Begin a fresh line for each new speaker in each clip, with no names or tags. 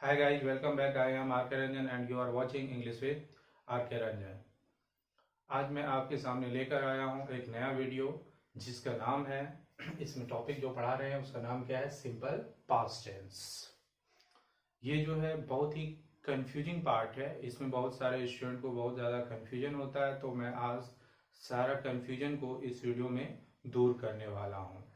Hi guys, welcome back. I am R.K. Ranjan and you are watching English with R.K. Ranjan. आज मैं आपके सामने लेकर आया हूँ एक नया वीडियो जिसका नाम है इसमें टॉपिक जो पढ़ा रहे हैं उसका नाम क्या है, सिंपल पास्ट टेंस। ये जो है बहुत ही कंफ्यूजिंग पार्ट है, इसमें बहुत सारे स्टूडेंट को बहुत ज़्यादा कंफ्यूजन होता है, तो मैं आज सारा कंफ्यूजन को इस वीडियो में दूर करने वाला हूँ।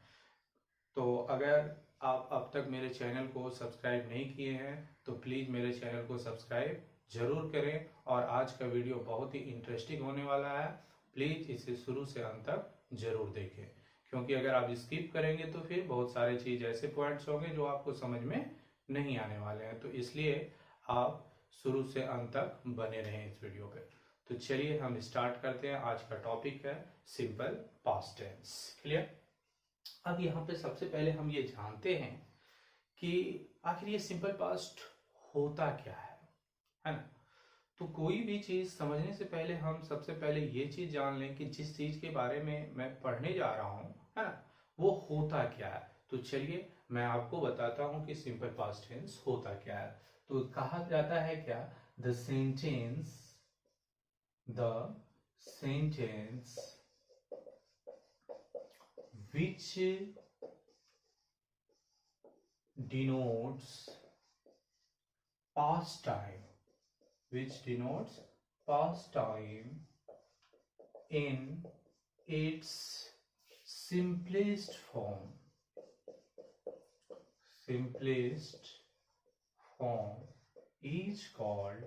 तो अगर आप अब तक मेरे चैनल को सब्सक्राइब नहीं किए हैं तो प्लीज़ मेरे चैनल को सब्सक्राइब जरूर करें और आज का वीडियो बहुत ही इंटरेस्टिंग होने वाला है। प्लीज़ इसे शुरू से अंत तक जरूर देखें, क्योंकि अगर आप स्किप करेंगे तो फिर बहुत सारे चीज़ ऐसे पॉइंट्स होंगे जो आपको समझ में नहीं आने वाले हैं, तो इसलिए आप शुरू से अंत तक बने रहें इस वीडियो पे। तो चलिए हम स्टार्ट करते हैं। आज का टॉपिक है सिंपल पास्ट टेंस। क्लियर? अब यहाँ पे सबसे पहले हम ये जानते हैं कि आखिर ये सिंपल पास्ट होता क्या है ना। तो कोई भी चीज समझने से पहले हम सबसे पहले ये चीज जान लें कि जिस चीज के बारे में मैं पढ़ने जा रहा हूँ, है ना, वो होता क्या है। तो चलिए मैं आपको बताता हूँ कि सिंपल पास्ट टेंस होता क्या है। तो कहा जाता है क्या, the sentence which denotes past time, in its simplest form is called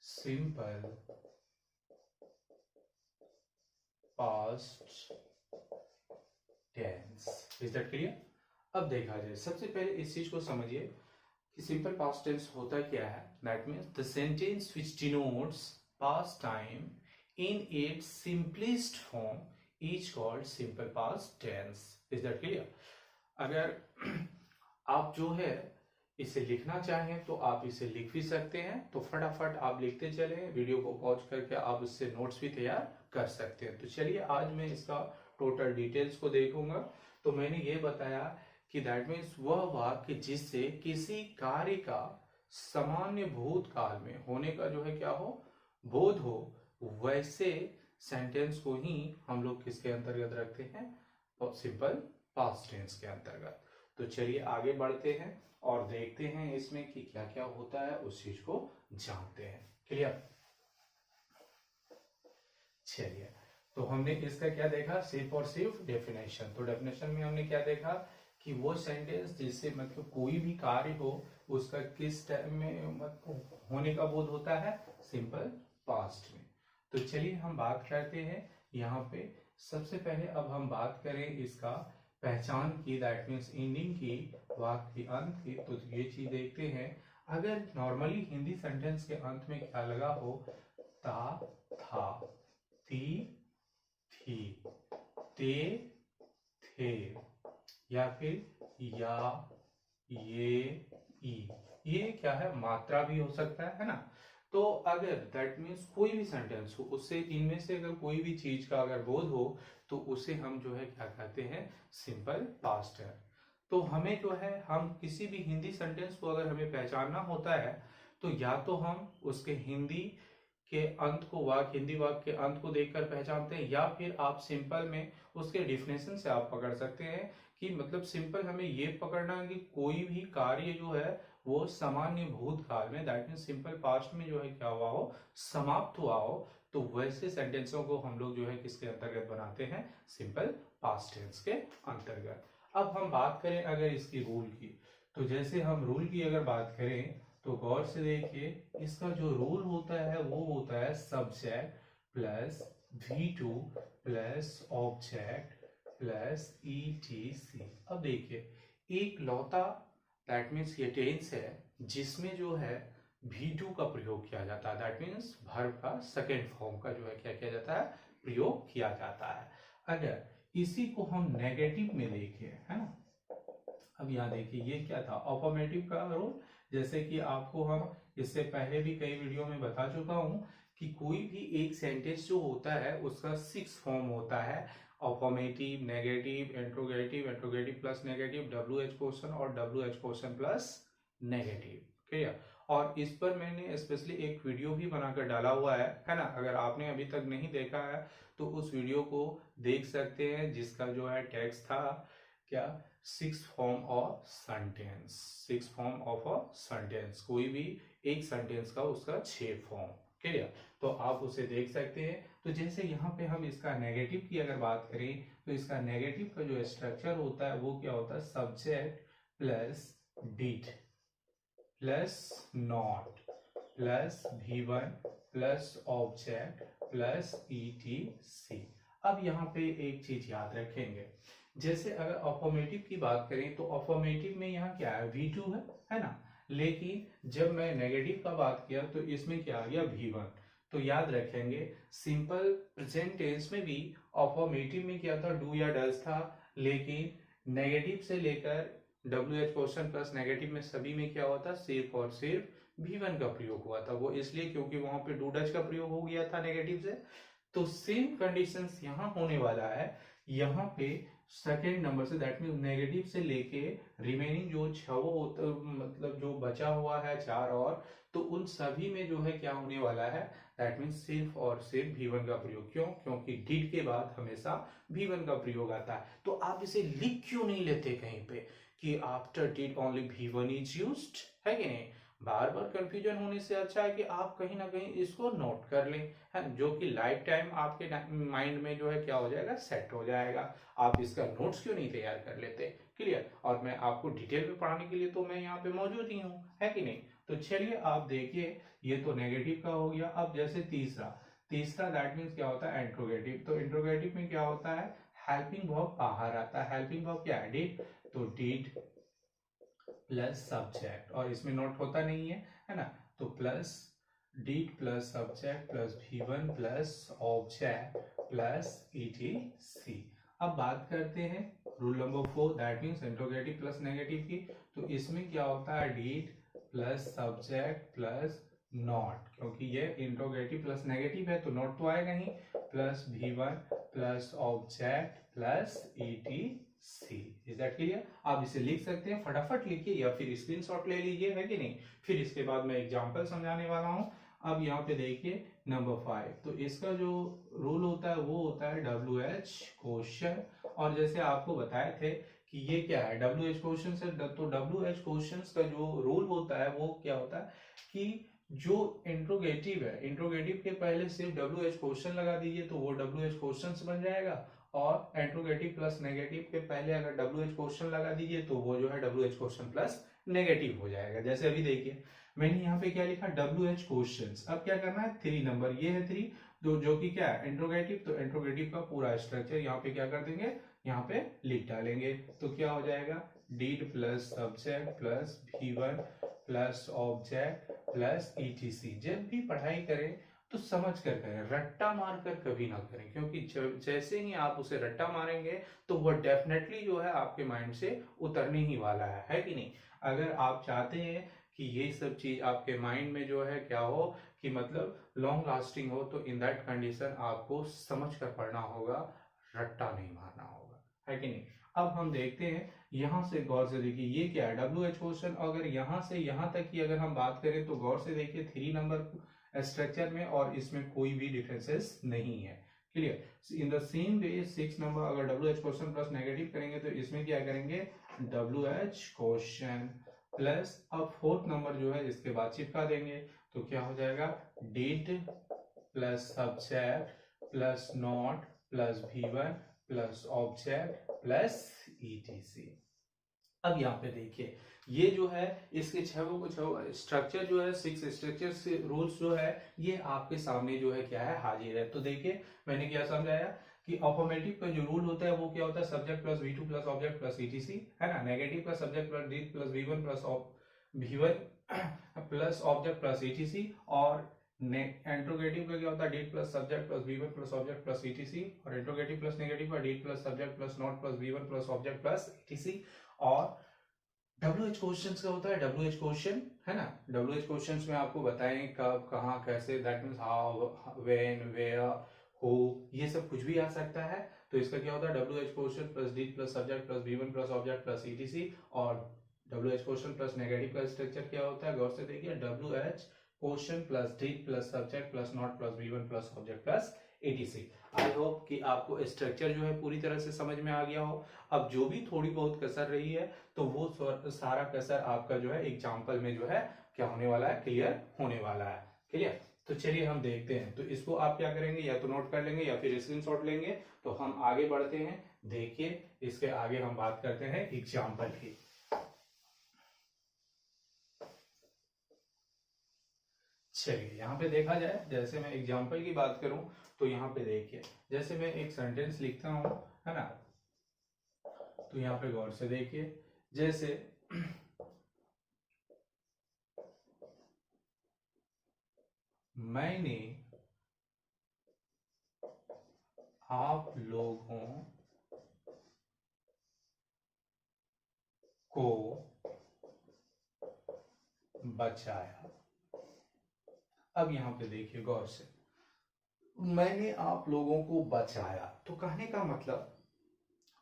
simple past tense. Is that clear? अब देखा जाए, सबसे पहले इस चीज को समझिए कि सिंपल पास्ट टेंस होता क्या है। That means the sentence which denotes past time in its simplest form is called simple past tense. Is that clear? अगर आप जो है इसे लिखना चाहें तो आप इसे लिख भी सकते हैं, तो फटाफट आप लिखते चले, वीडियो को पॉज करके आप इससे नोट्स भी तैयार कर सकते हैं। तो चलिए आज मैं इसका टोटल डिटेल्स को देखूंगा। तो मैंने ये बताया कि दैट मीन्स वह वाक्य जिससे किसी कार्य का सामान्य भूतकाल में होने का जो है क्या हो, बोध हो, वैसे सेंटेंस को ही हम लोग किसके अंतर्गत रखते हैं, सिंपल पास्ट टेंस के अंतर्गत। तो चलिए आगे बढ़ते हैं और देखते हैं इसमें कि क्या क्या होता है, उस चीज को जानते हैं। क्लियर? चलिए, तो हमने इसका क्या देखा, सिर्फ और सिर्फ डेफिनेशन। तो डेफिनेशन में हमने क्या देखा कि वो सेंटेंस जिससे मतलब कोई भी कार्य हो उसका किस टाइम में मतलब होने का बोध होता है, सिंपल पास्ट में। तो चलिए हम बात करते हैं यहाँ पे। सबसे पहले अब हम बात करें इसका पहचान की, दैट मीन्स एंडिंग की, वाक्य की, अंत की। तो ये चीज देखते हैं। अगर नॉर्मली हिंदी सेंटेंस के अंत में क्या लगा हो, ता, था, थी, थी, ते, थे, या फिर या, ये, ई, ये क्या है, मात्रा भी हो सकता है ना। तो अगर दैट मीन्स कोई भी सेंटेंस हो उससे इनमें से अगर कोई भी चीज का अगर बोध हो तो उसे हम जो है क्या कहते हैं, सिंपल पास्ट है। तो हमें जो है, हम किसी भी हिंदी सेंटेंस को अगर हमें पहचानना होता है तो या तो हम उसके हिंदी के अंत को, वाक्य, हिंदी वाक्य के अंत को देखकर पहचानते हैं, या फिर आप सिंपल में उसके डिफिनेशन से आप पकड़ सकते हैं कि मतलब सिंपल हमें ये पकड़ना है कि कोई भी कार्य जो है वो सामान्य भूतकाल में, दैट मीन सिंपल पास्ट में जो है क्या हुआ हो, समाप्त हुआ हो। तो वैसे सेंटेंसों को हम लोग जो है किसके अंतर्गत बनाते हैं, सिंपल पास्ट टेंस के अंतर्गत। अब हम बात करें अगर इसकी रूल की, तो जैसे हम रूल की अगर बात करें तो गौर से देखिए, इसका जो रूल होता है वो होता है subject plus V2 plus object plus ETC। अब देखिए एक लौता, दैट मीन्स ये टेंस है जिसमें जो है V2 का प्रयोग किया जाता है, दैट मीन्स वर्ब का सेकेंड फॉर्म का जो है क्या किया जाता है, प्रयोग किया जाता है। अगर इसी को हम नेगेटिव में देखें, है ना, अब यहाँ देखिए ये क्या था, अफर्मेटिव का रोल। जैसे कि आपको हम इससे पहले भी कई वीडियो में बता चुका हूं कि कोई भी एक सेंटेंस जो होता है उसका 6 फॉर्म होता है, affirmative, negative, interrogative, interrogative plus negative, WH question और WH question plus negative. Clear. और इस पर मैंने स्पेशली एक वीडियो भी बनाकर डाला हुआ है ना। अगर आपने अभी तक नहीं देखा है तो उस वीडियो को देख सकते हैं, जिसका जो है टेक्स्ट था क्या, 6 form of sentence, 6 form of a sentence, कोई भी एक सेंटेंस का उसका 6 फॉर्म। क्लियर। तो आप उसे देख सकते हैं। तो जैसे यहाँ पे हम इसका नेगेटिव की अगर बात करें तो इसका नेगेटिव का जो स्ट्रक्चर होता है वो क्या होता है, subject plus did plus not plus V1 plus object plus ETC। अब यहाँ पे एक चीज याद रखेंगे, जैसे अगर अफर्मेटिव की बात करें तो अफर्मेटिव में यहाँ क्या है, V2 है ना। लेकिन जब मैं नेगेटिव का बात किया तो इसमें क्या आ गया, V1। तो याद रखेंगे सिंपल प्रेजेंट टेंस में भी अफर्मेटिव में क्या था, डू या डज था, लेकिन नेगेटिव से लेकर WH क्वेश्चन प्लस नेगेटिव में सभी में क्या होता, सिर्फ और सिर्फ V1 का प्रयोग हुआ था। वो इसलिए क्योंकि वहां पे डू डज का प्रयोग हो गया था नेगेटिव से। तो सेम कंडीशंस यहाँ होने वाला है, यहाँ पे सेकेंड नंबर से, दैट मीन नेगेटिव से लेके रिमेनिंग जो 6 मतलब जो बचा हुआ है 4 और, तो उन सभी में जो है क्या होने वाला है, दैट मीन सिर्फ और सिर्फ V1 का प्रयोग। क्यों, क्योंकि डिड के बाद हमेशा V1 का प्रयोग आता है। तो आप इसे लिख क्यों नहीं लेते कहीं पे कि after did only V1 is used, है कि नहीं। बार बार कंफ्यूजन होने से अच्छा है कि आप कहीं ना कहीं इसको नोट कर लें, है, जो कि लाइफ टाइम आपके माइंड में जो है क्या हो जाएगा, सेट हो जाएगा। आप इसका नोट्स क्यों नहीं तैयार कर लेते। क्लियर। और मैं आपको डिटेल में पढ़ाने के लिए तो मैं यहाँ पे मौजूद ही हूँ, है कि नहीं। तो चलिए आप देखिए, ये तो नेगेटिव का हो गया। अब जैसे तीसरा दैट मीन्स क्या होता है, इंट्रोगेटिव। तो इंट्रोगेटिव में क्या होता है, हेल्पिंग वर्ब बाहर आता है। हेल्पिंग वर्ब क्या है, डिड। तो डिड प्लस सब्जेक्ट, और इसमें नोट होता नहीं है ना। तो plus did plus subject plus V1 plus object plus ETC। अब बात करते हैं rule number 4, that means interrogative plus negative की। तो इसमें क्या होता है, did plus subject plus not, क्योंकि ये इंट्रोगेटिव प्लस नेगेटिव है तो नॉट तो आएगा ही, plus V1 plus object plus ETC। Is that clear. आप इसे लिख सकते हैं, फटाफट लिखिए या फिर स्क्रीनशॉट ले लीजिए, है कि नहीं। फिर इसके बाद मैं एग्जांपल समझाने वाला हूं। अब यहाँ पे देखिए नंबर 5, तो इसका जो रूल होता है वो होता है WH क्वेश्चन। और जैसे आपको बताए थे कि ये क्या है, WH क्वेश्चन से, तो WH क्वेश्चन का जो रूल होता है वो क्या होता है कि जो इंट्रोगेटिव है, इंट्रोगेटिव के पहले सिर्फ WH क्वेश्चन लगा दीजिए तो वो WH क्वेश्चन बन जाएगा। और इंट्रोगेटिव प्लस नेगेटिव के पहले अगर WH क्वेश्चन लगा दीजिए तो वो जो है WH क्वेश्चन प्लस नेगेटिव हो जाएगा। जैसे अभी देखिए मैंने यहाँ पे क्या लिखा, WH क्वेश्चंस। अब क्या करना है, 3 नंबर, ये है 3, तो जो कि क्या है, इंट्रोगेटिव। तो इंट्रोगेटिव का पूरा स्ट्रक्चर यहाँ पे क्या कर देंगे, यहाँ पे लिख डालेंगे। तो क्या हो जाएगा, did plus subject plus V1 plus object plus ETC। जब भी पढ़ाई करें तो समझ कर करें, रट्टा मार कर कभी ना करें, क्योंकि जैसे ही आप उसे रट्टा मारेंगे तो वह डेफिनेटली जो है आपके माइंड से उतरने ही वाला है कि नहीं। अगर आप चाहते हैं कि ये सब चीज आपके माइंड में जो है क्या हो, कि मतलब लॉन्ग लास्टिंग हो, तो इन दैट कंडीशन आपको समझ कर पढ़ना होगा, रट्टा नहीं मारना होगा, है कि नहीं। अब हम देखते हैं, यहां से गौर से देखिए ये क्या है, WH क्वेश्चन। अगर यहां से यहां तक की अगर हम बात करें तो गौर से देखिए 3 नंबर स्ट्रक्चर में, और इसमें कोई भी डिफरेंसेस नहीं है। Clear. In the same way 6 number अगर WH क्वेश्चन प्लस नेगेटिव करेंगे तो इसमें क्या करेंगे, WH क्वेश्चन प्लस, अब 4th नंबर जो है इसके बाद चिपका देंगे। तो क्या हो जाएगा, did plus subject plus not plus V1 plus object plus ETC। अब यहाँ पे देखिए ये जो है इसके 6 स्ट्रक्चर जो है, 6 स्ट्रक्चर से रूल्स जो है ये आपके सामने जो है क्या है, हाजिर है। तो देखिए मैंने क्या समझाया कि अफर्मेटिव का जो रूल होता है वो क्या होता है, subject plus V2 plus object plus ETC, है ना। नेगेटिव का subject plus did plus V1 plus V1 plus object plus ETC। और इंट्रोगेटिव का क्या होता है, did plus subject plus V1 plus object plus ETC। और इंट्रोगेटिव प्लस नेगेटिव का did plus subject plus not plus V1 plus object plus ETC। और WH questions का होता है WH क्वेश्चन, है ना। WH क्वेश्चंस में आपको बताएं कब, कहाँ, कैसे, that means how, when, where, who, ये सब कुछ भी आ सकता है। तो इसका क्या होता है WH question plus D plus subject plus V1 plus object plus ETC, और WH क्वेश्चन प्लस नेगेटिव का स्ट्रक्चर क्या होता है, गौर से देखिए, WH question plus D plus subject plus not plus V1 plus object plus ETC। I hope कि आपको structure जो है पूरी तरह से समझ में आ गया हो। अब जो भी थोड़ी बहुत कसर रही है तो वो सारा कसर आपका जो है एग्जाम्पल में जो है क्या होने वाला है, क्लियर होने वाला है। क्लियर, तो चलिए हम देखते हैं। तो इसको आप क्या करेंगे, या तो नोट कर लेंगे या फिर स्क्रीनशॉट लेंगे। तो हम आगे बढ़ते हैं, देखिए इसके आगे हम बात करते हैं एग्जाम्पल की। चलिए यहाँ पे देखा जाए, जैसे मैं एग्जाम्पल की बात करूं तो यहाँ पे देखिए, जैसे मैं एक सेंटेंस लिखता हूं, है ना, तो यहाँ पे गौर से देखिए, जैसे मैंने आप लोगों को बचाया। अब यहाँ पे देखिए गौर से, मैंने आप लोगों को बचाया, तो कहने का मतलब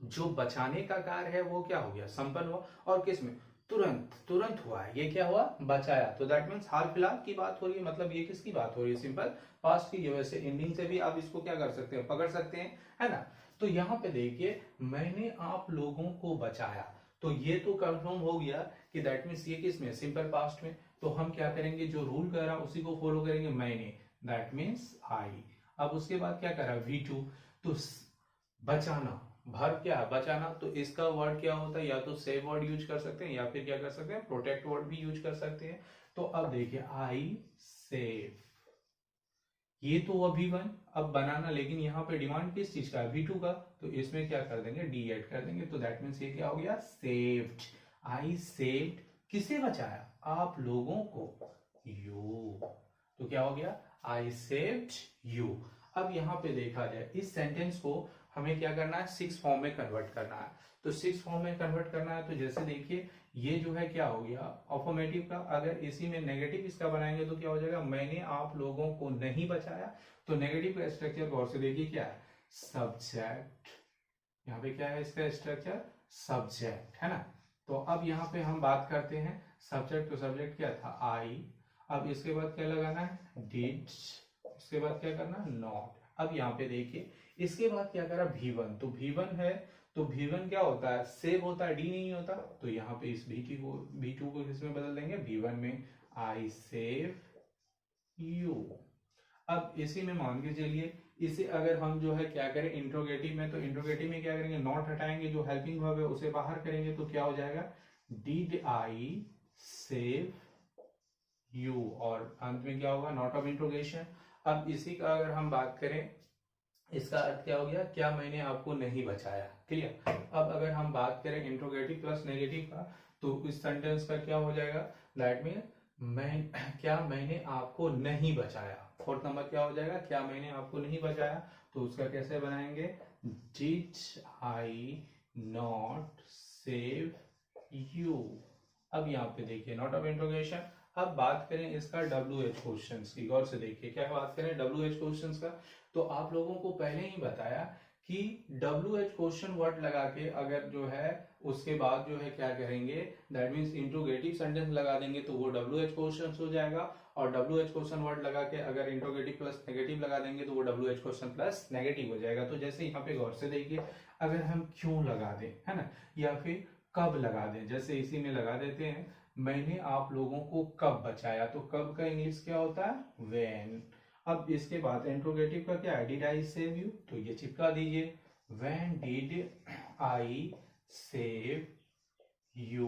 जो बचाने का कार्य है वो क्या हो गया, संपन्न हुआ, और किसमें, तुरंत तुरंत हुआ है। ये क्या हुआ, बचाया। तो दैट मीन्स हाल फिलहाल की बात हो रही है, मतलब ये किसकी बात हो रही है, सिंपल पास्ट की। वैसे एंडिंग से भी आप इसको क्या कर सकते हैं, पकड़ सकते हैं, है ना। तो यहाँ पे देखिए, मैंने आप लोगों को बचाया, तो ये तो कंफर्म हो गया कि दैट मीन्स ये किसमें, सिंपल पास्ट में। तो हम क्या करेंगे, जो रूल कह रहा उसी को फॉलो करेंगे, मैंने, दैट मीन्स आई। अब उसके बाद क्या करा, V2। तो बचाना, वर्ब क्या है, बचाना, तो इसका वर्ड क्या होता है, या तो सेव वर्ड यूज कर सकते हैं या फिर क्या कर सकते हैं, प्रोटेक्ट वर्ड भी यूज कर सकते हैं। तो अब देखिए, आई सेव, ये तो हुआ V1। अब बनाना, लेकिन यहाँ पे डिमांड किस चीज का है, V2 का, तो इसमें क्या कर देंगे, डी एड कर देंगे। तो दैट मीन्स ये क्या हो गया, सेव्ड। आई सेव्ड, किसे बचाया, आप लोगों को, यू। तो क्या हो गया, आई सेव्ड यू। अब यहाँ पे देखा जाए, इस सेंटेंस को हमें क्या करना है, 6 फॉर्म में कन्वर्ट करना है। तो 6 फॉर्म में कन्वर्ट करना है, तो जैसे देखिए, ये जो है क्या हो गया, अफर्मेटिव का। अगर इसी में नेगेटिव इसका बनाएंगे तो क्या हो जाएगा, मैंने आप लोगों को नहीं बचाया। तो नेगेटिव का स्ट्रक्चर गौर से देखिए क्या है, सब्जेक्ट। यहाँ पे क्या है इसका स्ट्रक्चर, सब्जेक्ट, है ना। तो अब यहाँ पे हम बात करते हैं सब्जेक्ट। तो सब्जेक्ट क्या था, आई। अब इसके बाद क्या लगाना है, डिड। इसके बाद क्या करना, नॉट। अब यहाँ पे देखिए, इसके बाद क्या करा, V1। तो V1 है, तो V1 क्या होता है, सेव होता है, डी नहीं होता। तो यहाँ पे इस V2 को किसमें बदल देंगे, V1 में, आई सेव यू। अब इसी में मान के चलिए, इसे अगर हम जो है क्या करें इंट्रोगेटिव में, तो इंट्रोगेटिव में क्या करेंगे, नॉट हटाएंगे, जो हेल्पिंग वर्ब है उसे बाहर करेंगे, तो क्या हो जाएगा, डिड आई सेव यू, और अंत में क्या होगा, नॉट ऑफ इंट्रोगेशन। अब इसी का अगर हम बात करें, इसका अर्थ क्या हो गया, क्या मैंने आपको नहीं बचाया। क्लियर। अब अगर हम बात करें इंट्रोगेटिव प्लस नेगेटिव का, तो इस सेंटेंस का क्या हो जाएगा, दैट मीन क्या मैंने आपको नहीं बचाया। फोर्थ नंबर क्या हो जाएगा, क्या मैंने आपको नहीं बचाया। तो उसका कैसे बनाएंगे, did I not save you. अब यहाँ पे देखिए, नॉट ऑफ इंट्रोगेशन। अब बात करें इसका WH क्वेश्चंस की, गौर से देखिए, क्या बात करें WH क्वेश्चंस का। तो आप लोगों को पहले ही बताया कि WH क्वेश्चन वर्ड लगा के अगर जो है उसके बाद जो है क्या करेंगे, दैट मीन्स इंट्रोगेटिव सेंटेंस लगा देंगे तो वो WH क्वेश्चन हो जाएगा। और WH क्वेश्चन वर्ड लगा के अगर इंट्रोगेटिव प्लस नेगेटिव लगा देंगे तो वो WH क्वेश्चन प्लस नेगेटिव हो जाएगा। तो जैसे यहाँ पे गौर से देखिए, अगर हम क्यों लगा दें, है ना, या फिर कब लगा दें, जैसे इसी में लगा देते हैं, मैंने आप लोगों को कब बचाया। तो कब का इंग्लिश क्या होता है, व्हेन। अब इसके बाद इंट्रोगेटिव का क्या है, डिड आई सेव यू, तो ये चिपका दीजिए, when did I save you.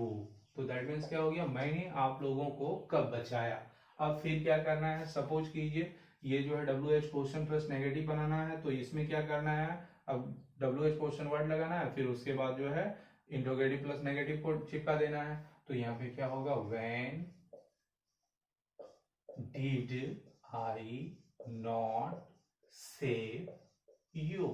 तो दैट मीन्स क्या हो गया, मैंने आप लोगों को कब बचाया। अब फिर क्या करना है, सपोज कीजिए ये जो है WH क्वेश्चन प्लस नेगेटिव बनाना है, तो इसमें क्या करना है, अब WH क्वेश्चन वर्ड लगाना है, फिर उसके बाद जो है इंट्रोगेटिव प्लस नेगेटिव को चिपका देना है। तो यहाँ पे क्या होगा, when did I not save you.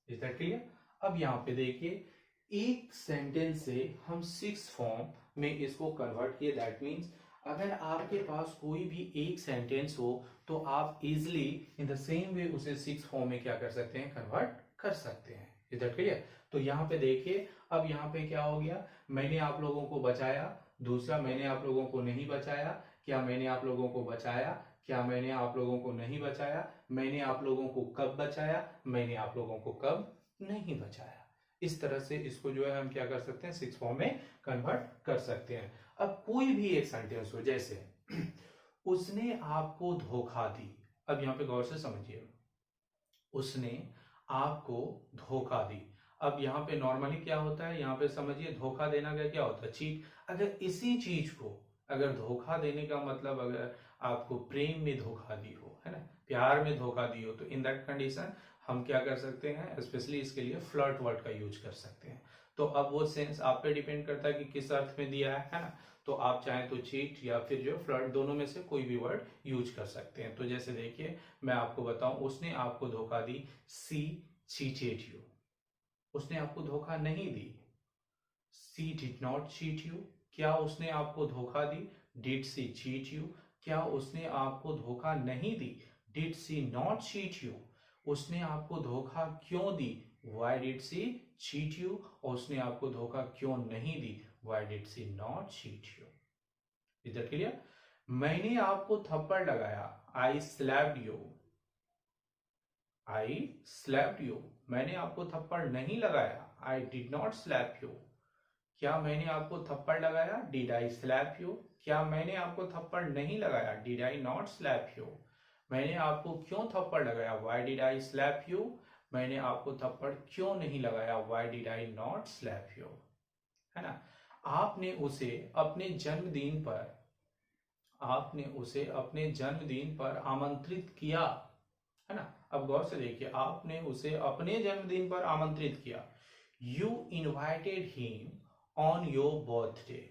Is that clear. अब यहाँ पे देखिए, एक सेंटेंस से हम 6 फॉर्म में इसको कन्वर्ट किए। दैट मीन्स अगर आपके पास कोई भी एक सेंटेंस हो तो आप easily in the same way उसे 6 फॉर्म में क्या कर सकते हैं, कन्वर्ट कर सकते हैं। इधर क्लियर। तो यहाँ पे देखिए, अब यहाँ पे क्या हो गया, मैंने आप लोगों को बचाया, दूसरा मैंने आप लोगों को नहीं बचाया, क्या मैंने आप लोगों को बचाया, क्या मैंने आप लोगों को नहीं बचाया, मैंने आप लोगों को कब बचाया, मैंने आप लोगों को कब नहीं बचाया। इस तरह से इसको जो है हम क्या कर सकते हैं, 6 फॉर्म में कन्वर्ट कर सकते हैं। अब कोई भी एक सेंटेंस हो, जैसे उसने आपको धोखा दी, अब यहाँ पे गौर से समझिए, उसने आपको धोखा दी। अब यहाँ पे नॉर्मली क्या होता है, यहाँ पे समझिए धोखा देना का क्या होता है, चीट। अगर इसी चीज को, अगर धोखा देने का मतलब अगर आपको प्रेम में धोखा दी हो, है ना, प्यार में धोखा दी हो, तो इन दैट कंडीशन हम क्या कर सकते हैं, स्पेशली इसके लिए फ्लर्ट वर्ड का यूज कर सकते हैं। तो अब वो सेंस आप पे डिपेंड करता है कि किस अर्थ में दिया है ना। तो आप चाहें तो चीट या फिर जो फ्लर्ट, दोनों में से कोई भी वर्ड यूज कर सकते हैं। तो जैसे देखिए मैं आपको बताऊं, उसने आपको धोखा दी, सी चीटेड यू। उसने आपको धोखा नहीं दी, she did not cheat you. क्या उसने आपको धोखा दी, डिड सी चीट यू। क्या उसने आपको धोखा नहीं दी, did she not cheat you. उसने आपको धोखा क्यों दी, why did she cheat you. और उसने आपको धोखा क्यों नहीं दी, why did she not cheat you. इधर क्लियर। मैंने आपको थप्पड़ लगाया, I slapped you. I slapped you. मैंने आपको थप्पड़ नहीं लगाया, I did not slap you. क्या मैंने आपको थप्पड़ लगाया, डिड आई स्लैप यू। क्या मैंने आपको थप्पड़ नहीं लगाया, did I not slap you. मैंने आपको क्यों थप्पड़ लगाया, why did I slap you. मैंने आपको थप्पड़ क्यों नहीं लगाया, why did I not slap you. है ना। आपने उसे अपने जन्मदिन पर, आपने उसे अपने जन्मदिन पर आमंत्रित किया, है ना। अब गौर से देखिए, आपने उसे अपने जन्मदिन पर आमंत्रित किया। You invited him on your birthday.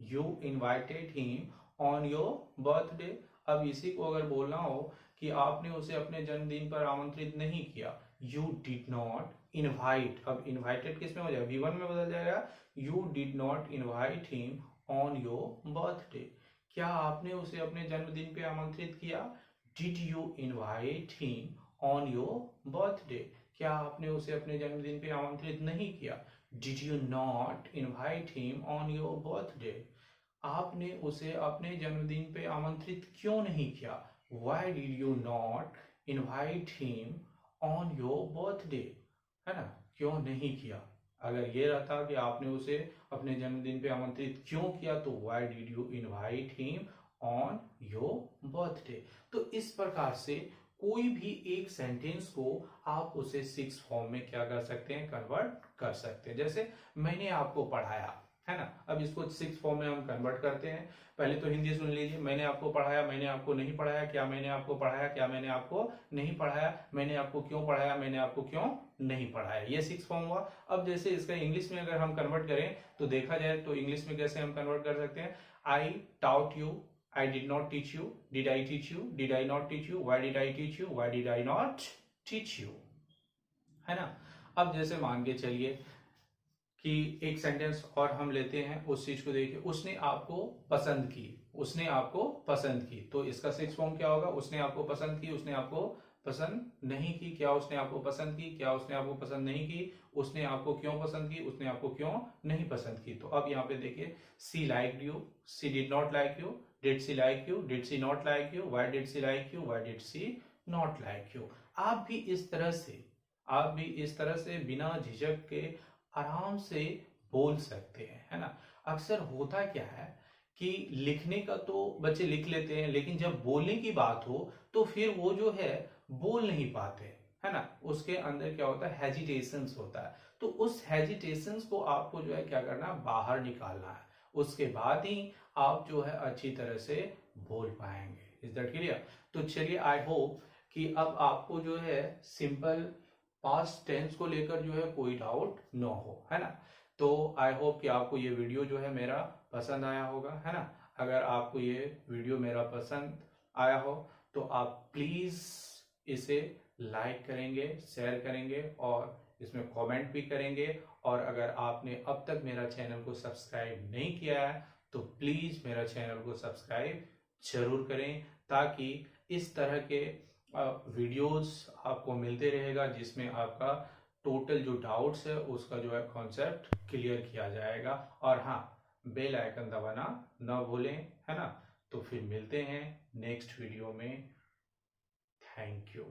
You invited him on your birthday. अब इसी को अगर बोलना हो कि आपने उसे अपने जन्मदिन पर आमंत्रित नहीं किया, यू डिड नॉट इनवाइट। अब इनवाइटेड किस में हो जाएगा, V1 में बदल जाएगा। You did not invite him on your birthday. क्या आपने उसे अपने जन्मदिन पे आमंत्रित किया, did you invite him on your birthday. क्या आपने उसे अपने जन्मदिन पे आमंत्रित नहीं किया, did you not invite him on your birthday. आपने उसे अपने जन्मदिन पे आमंत्रित क्यों नहीं किया, why did you not invite him on your birthday. है ना, क्यों नहीं किया। अगर ये रहता कि आपने उसे अपने जन्मदिन पे आमंत्रित क्यों किया, तो why did you invite him on your birthday. तो इस प्रकार से कोई भी एक सेंटेंस को आप उसे 6 फॉर्म में क्या कर सकते हैं, कन्वर्ट कर सकते हैं। जैसे मैंने आपको पढ़ाया, है ना। अब इसको 6 फॉर्म में हम कन्वर्ट करते हैं। पहले तो हिंदी सुन लीजिए, मैंने आपको पढ़ाया, मैंने आपको नहीं पढ़ाया, क्या मैंने आपको पढ़ाया, क्या मैंने आपको नहीं पढ़ाया, मैंने आपको क्यों पढ़ाया, मैंने आपको क्यों नहीं पढ़ाया। ये 6 फॉर्म हुआ। अब जैसे इसका इंग्लिश में अगर हम कन्वर्ट करें तो देखा जाए तो इंग्लिश में कैसे हम कन्वर्ट कर सकते हैं, I taught you, I did not teach you, did I teach you, did I not teach you, why did I teach you, why did I not teach you। है ना। अब जैसे मान के चलिए कि एक सेंटेंस और हम लेते हैं, उस चीज को देखिए, उसने आपको पसंद की, उसने आपको पसंद की। तो इसका 6 फॉर्म क्या होगा, उसने आपको पसंद की, उसने आपको पसंद नहीं की। क्या उसने आपको पसंद की, क्या उसने आपको पसंद नहीं की, उसने आपको क्यों पसंद की, उसने आपको क्यों नहीं पसंद की। तो अब यहाँ पे देखिए, she liked you, she did not like you, did she like you, did she not like you, why did she like you, why did she not like you. आप भी इस तरह से, आप भी इस तरह से बिना झिझक के आराम से बोल सकते हैं, है ना। अक्सर होता क्या है कि लिखने का तो बच्चे लिख लेते हैं, लेकिन जब बोलने की बात हो तो फिर वो जो है बोल नहीं पाते, है ना। उसके अंदर क्या होता है, हेजिटेशंस होता है। तो उस हेजिटेशंस को आपको जो है क्या करना है, बाहर निकालना है। उसके बाद ही आप जो है अच्छी तरह से बोल पाएंगे। Is that clear. तो चलिए, आई होप कि अब आपको जो है सिंपल पास्ट टेंस को लेकर जो है कोई डाउट न हो, है ना। तो आई होप कि आपको ये वीडियो जो है मेरा पसंद आया होगा, है ना। अगर आपको ये वीडियो मेरा पसंद आया हो तो आप प्लीज इसे लाइक करेंगे, शेयर करेंगे और इसमें कमेंट भी करेंगे। और अगर आपने अब तक मेरा चैनल को सब्सक्राइब नहीं किया है तो प्लीज मेरा चैनल को सब्सक्राइब जरूर करें, ताकि इस तरह के वीडियोस आपको मिलते रहेगा जिसमें आपका टोटल जो डाउट्स है उसका जो है कॉन्सेप्ट क्लियर किया जाएगा। और हाँ, बेल आइकन दबाना न भूलें, है ना। तो फिर मिलते हैं नेक्स्ट वीडियो में। Thank you.